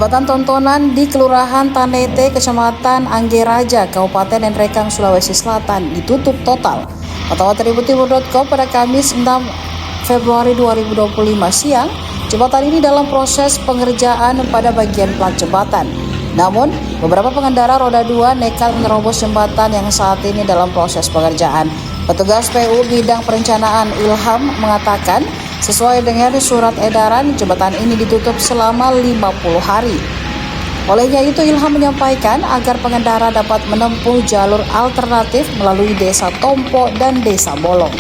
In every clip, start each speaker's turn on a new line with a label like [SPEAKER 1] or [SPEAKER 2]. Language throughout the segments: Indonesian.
[SPEAKER 1] Jembatan tontonan di Kelurahan Tanete, Kecamatan Anggeraja, Kabupaten Nrekang, Sulawesi Selatan ditutup total. Kata Tribuntimur.com pada Kamis 6 Februari 2025 siang, jembatan ini dalam proses pengerjaan pada bagian plat jembatan. Namun, beberapa pengendara roda 2 nekat menerobos jembatan yang saat ini dalam proses pengerjaan. Petugas PU Bidang Perencanaan Ilham mengatakan, sesuai dengan surat edaran, jembatan ini ditutup selama 50 hari. Olehnya itu, Ilham menyampaikan agar pengendara dapat menempuh jalur alternatif melalui Desa Tompo dan Desa Bolong.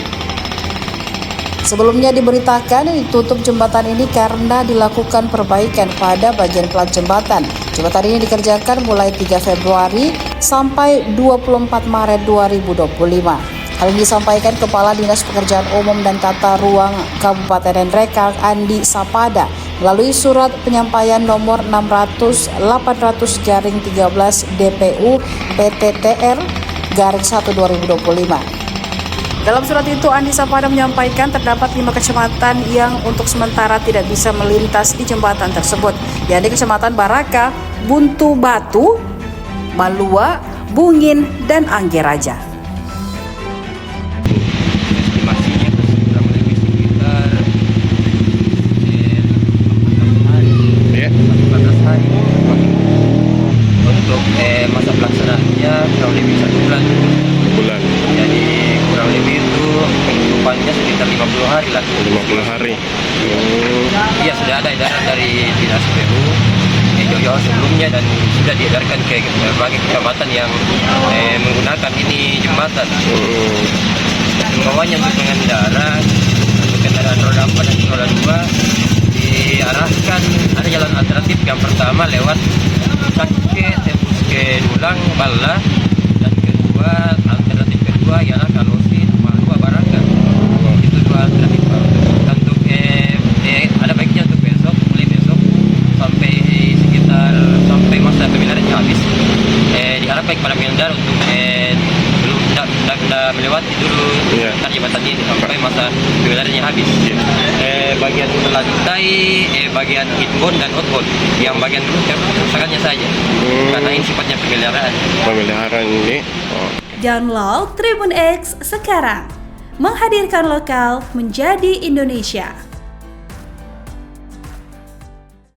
[SPEAKER 1] Sebelumnya diberitakan ditutup jembatan ini karena dilakukan perbaikan pada bagian plat jembatan. Jembatan ini dikerjakan mulai 3 Februari sampai 24 Maret 2025. Hal ini disampaikan Kepala Dinas Pekerjaan Umum dan Tata Ruang Kabupaten Nrekang Andi Sapada melalui surat penyampaian nomor 600/800/13 DPU PTTR-1/2025. Dalam surat itu, Andi Sapada menyampaikan terdapat 5 kecamatan yang untuk sementara tidak bisa melintas di jembatan tersebut, yakni Kecamatan Baraka, Buntu Batu, Malua, Bungin, dan Anggeraja.
[SPEAKER 2] Estimasinya kurang lebih sekitar 14 hari. Untuk masa pelaksanaannya kurang lebih 1 bulan. Jadi kurang lebih itu penutupannya sekitar 50 hari lah.
[SPEAKER 3] 50 hari.
[SPEAKER 2] Iya, sudah ada edaran dari Dinas PU jauh-jauh sebelumnya dan sudah diedarkan ke berbagai kecamatan yang menggunakan ini jembatan. Himbauannya untuk pengendara, untuk kendaraan roda 4 dan roda 2 diarahkan ada jalan alternatif. Yang pertama lewat Sangke, tembus ke Dulang, Bala, dan alternatif kedua ialah Kalosi, Malua, Baraka. Itu 2 alternatif. Untuk ada baiknya untuk besok, mulai besok sampai sampai masa pemilihannya habis, diharapkan kepada pengendara untuk belum tidak melewati dulu jembatan ini sampai masa pemilihannya habis. Bagian lantai, bagian inbound dan outbound, yang bagian dulu kerusakannya saja, karena ini sifatnya pemeliharaan ini.
[SPEAKER 4] Download Tribun X sekarang, menghadirkan lokal menjadi Indonesia.